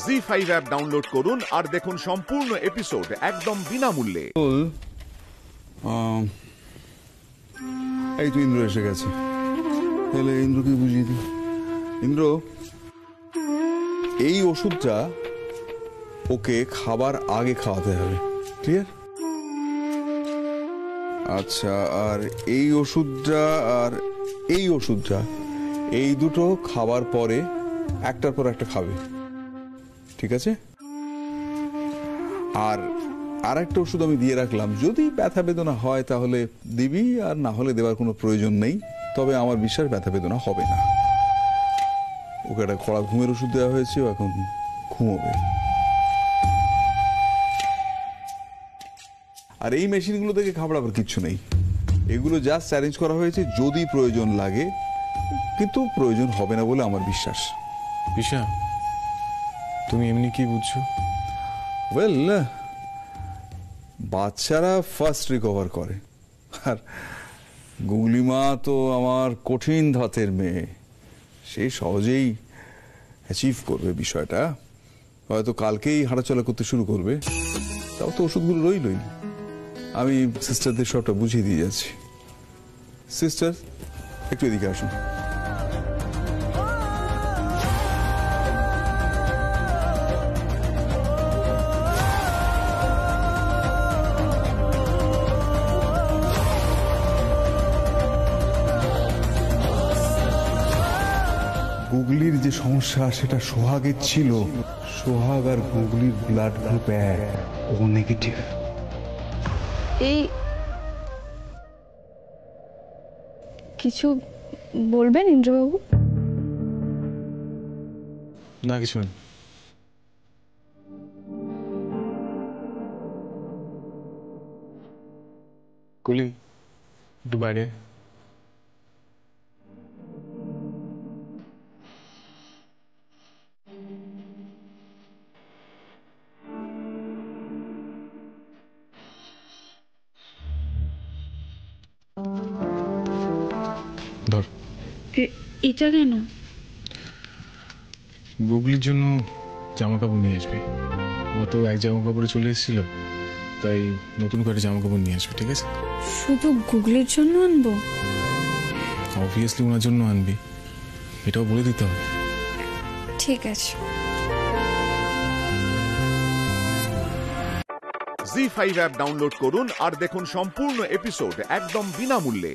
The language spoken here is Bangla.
জি5 অ্যাপ ডাউনলোড করুন আর দেখুন সম্পূর্ণ এপিসোড একদম বিনামূল্যে। এই তো ইন্দ্র এসে গেছে, তাহলে ইন্দ্রকে বুঝিয়ে দিই। ইন্দ্র, এই ওষুধটা ওকে খাবার আগে খাওয়াতে হবে, ক্লিয়ার? আচ্ছা, আর এই ওষুধটা আর এই ওষুধটা, এই দুটো খাবার পরে একটার পর একটা খাবে, ঠিক আছে? আর আরেকটা ওষুধ আমি দিয়ে রাখলাম, যদি ব্যথা বেদনা হয় তাহলে দিবি, আর না হলে দেওয়ার কোনো প্রয়োজন নেই। তবে আমার বিশ্বাস ব্যথা বেদনা হবে না। ওকে একটা কড়া ঘুমের ওষুধ দেওয়া হয়েছে, ও এখন ঘুমোবে। আর এই মেশিনগুলো থেকে ঘাবড়াবার কিচ্ছু নেই, এগুলো জাস্ট অ্যারেঞ্জ করা হয়েছে যদি প্রয়োজন লাগে, কিন্তু প্রয়োজন হবে না বলে আমার বিশ্বাস। বিশা, তুমি এমনি কি বুঝছো? ওয়েল, বাচ্চারা ফার্স্ট রিকভার করে, আর গুগলিমা তো আমার কঠিন ধাতের মেয়ে, সে সহজেই অ্যাচিভ করবে বিষয়টা। হয়তো কালকেই হাঁটাচলা করতে শুরু করবে, তাও তো ওষুধগুলো রইলই। আমি সিস্টারদের সবটা বুঝিয়ে দিয়ে যাচ্ছি। সিস্টার, একটু এদিকে আসুন। গুগলির যে সমস্যা সেটা সোহাগের ছিল। সোহাগ আর গুগলির ব্লাড গ্রুপ এক, ও নেগেটিভ। এই কিছু বলবেন ইন্দ্রবাবু? না, কিছু না। কুলি, একটু বাইরে। ধর। এটা কেন? গুগলির জন্য জামা কাপড় নিয়ে আসবি। ও তো এক জামা কাপড়ে চলে এসেছিল, তাই নতুন করে জামা কাপড় নিয়ে আসবি, ঠিক আছে? শুধু গুগলির জন্য আনবো? অবভিয়াসলি ওনার জন্য আনবি, এটাও বলে দিতে হবে। ঠিক আছে। জি5 অ্যাপ ডাউনলোড করুন আর দেখুন সম্পূর্ণ এপিসোড একদম বিনামূল্যে।